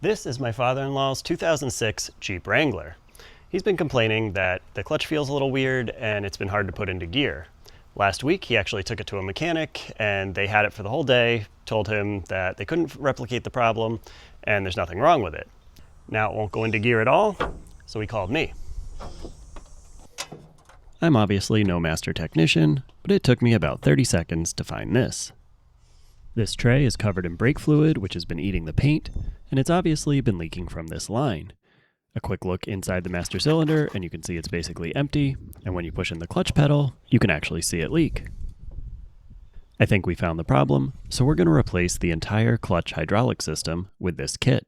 This is my father-in-law's 2006 Jeep Wrangler. He's been complaining that the clutch feels a little weird and it's been hard to put into gear. Last week he actually took it to a mechanic and they had it for the whole day, told him that they couldn't replicate the problem and there's nothing wrong with it. Now it won't go into gear at all, so he called me. I'm obviously no master technician, but it took me about 30 seconds to find this. This tray is covered in brake fluid, which has been eating the paint, and it's obviously been leaking from this line. A quick look inside the master cylinder, and you can see it's basically empty, and when you push in the clutch pedal, you can actually see it leak. I think we found the problem, so we're going to replace the entire clutch hydraulic system with this kit.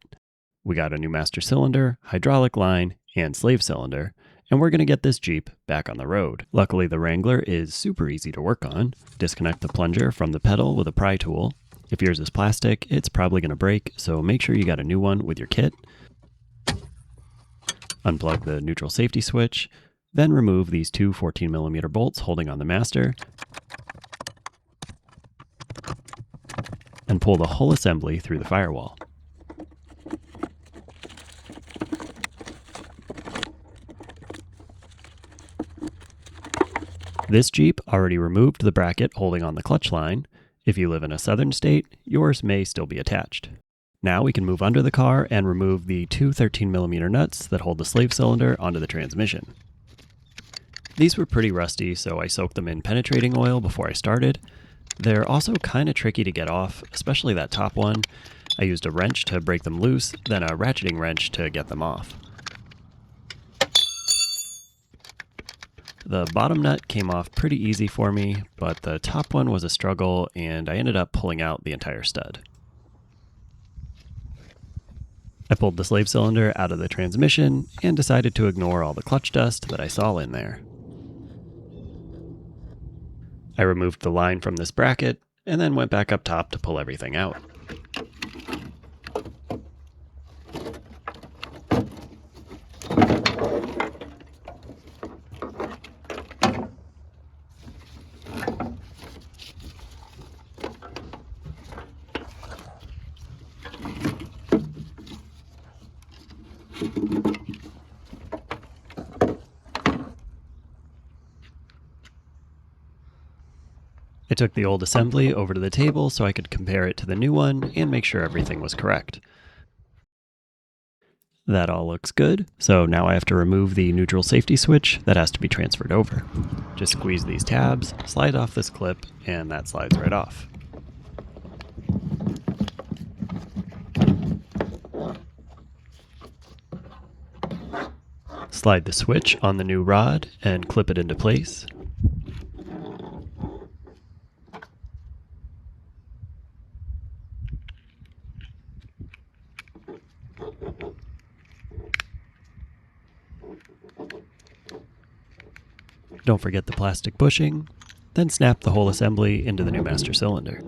We got a new master cylinder, hydraulic line, and slave cylinder, and we're going to get this Jeep back on the road. Luckily, the Wrangler is super easy to work on. Disconnect the plunger from the pedal with a pry tool. If yours is plastic, it's probably going to break, so make sure you got a new one with your kit. Unplug the neutral safety switch, then remove these two 14mm bolts holding on the master, and pull the whole assembly through the firewall. This Jeep already removed the bracket holding on the clutch line. If you live in a southern state, yours may still be attached. Now we can move under the car and remove the two 13mm nuts that hold the slave cylinder onto the transmission. These were pretty rusty, so I soaked them in penetrating oil before I started. They're also kind of tricky to get off, especially that top one. I used a wrench to break them loose, then a ratcheting wrench to get them off. The bottom nut came off pretty easy for me, but the top one was a struggle and I ended up pulling out the entire stud. I pulled the slave cylinder out of the transmission and decided to ignore all the clutch dust that I saw in there. I removed the line from this bracket and then went back up top to pull everything out. I took the old assembly over to the table so I could compare it to the new one and make sure everything was correct. That all looks good, so now I have to remove the neutral safety switch that has to be transferred over. Just squeeze these tabs, slide off this clip, and that slides right off. Slide the switch on the new rod and clip it into place. Don't forget the plastic bushing, then snap the whole assembly into the new master cylinder.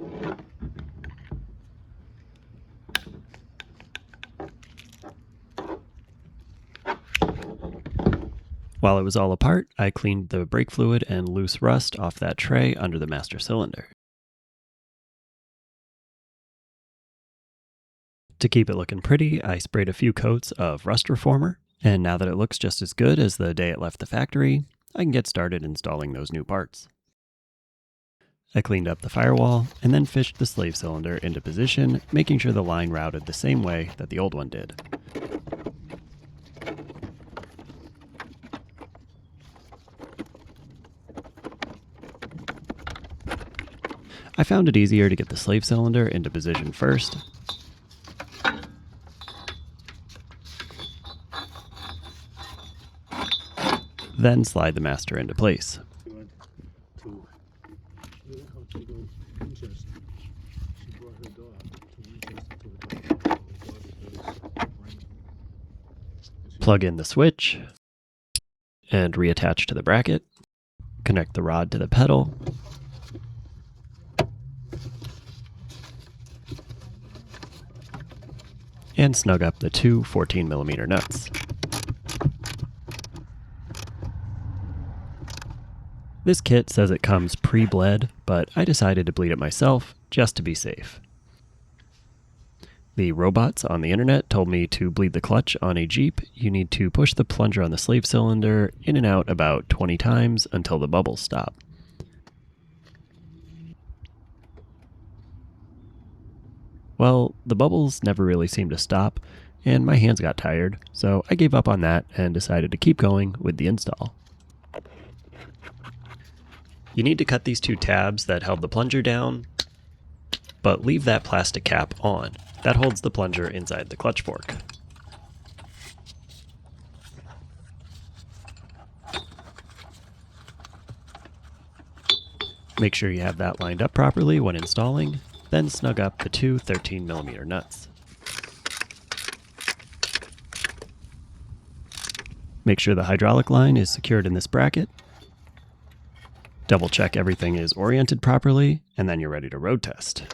While it was all apart, I cleaned the brake fluid and loose rust off that tray under the master cylinder. To keep it looking pretty, I sprayed a few coats of rust reformer, and now that it looks just as good as the day it left the factory, I can get started installing those new parts. I cleaned up the firewall and then fished the slave cylinder into position, making sure the line routed the same way that the old one did. I found it easier to get the slave cylinder into position first. Then slide the master into place. Plug in the switch and reattach to the bracket. Connect the rod to the pedal. And snug up the two 14mm nuts. This kit says it comes pre-bled, but I decided to bleed it myself just to be safe. The robots on the internet told me to bleed the clutch on a Jeep. You need to push the plunger on the slave cylinder in and out about 20 times until the bubbles stop. Well, the bubbles never really seemed to stop, and my hands got tired, so I gave up on that and decided to keep going with the install. You need to cut these two tabs that held the plunger down, but leave that plastic cap on. That holds the plunger inside the clutch fork. Make sure you have that lined up properly when installing, then snug up the two 13mm nuts. Make sure the hydraulic line is secured in this bracket. Double check everything is oriented properly, and then you're ready to road test.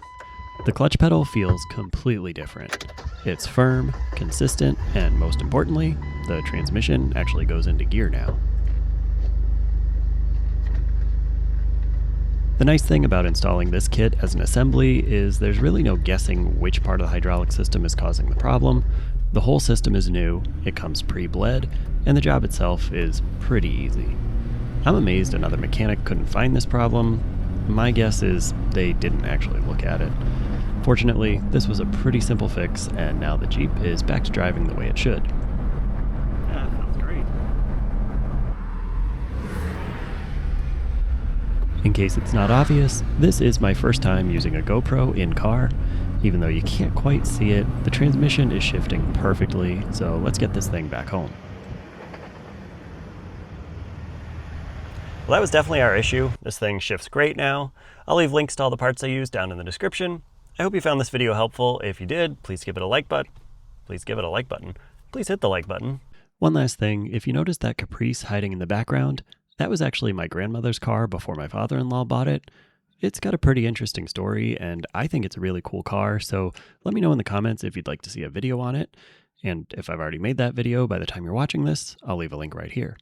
The clutch pedal feels completely different. It's firm, consistent, and most importantly, the transmission actually goes into gear now. The nice thing about installing this kit as an assembly is there's really no guessing which part of the hydraulic system is causing the problem. The whole system is new, it comes pre-bled, and the job itself is pretty easy. I'm amazed another mechanic couldn't find this problem. My guess is they didn't actually look at it. Fortunately, this was a pretty simple fix, and now the Jeep is back to driving the way it should. Yeah, that sounds great. In case it's not obvious, this is my first time using a GoPro in car. Even though you can't quite see it, the transmission is shifting perfectly, so let's get this thing back home. Well, that was definitely our issue. This thing shifts great now. I'll leave links to all the parts I used down in the description. I hope you found this video helpful. If you did, please give it a like button. Please give it a like button. Please hit the like button. One last thing, if you notice that Caprice hiding in the background, that was actually my grandmother's car before my father-in-law bought it. It's got a pretty interesting story, and I think it's a really cool car, so let me know in the comments if you'd like to see a video on it. And if I've already made that video by the time you're watching this, I'll leave a link right here.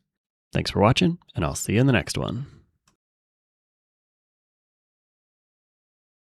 Thanks for watching, and I'll see you in the next one.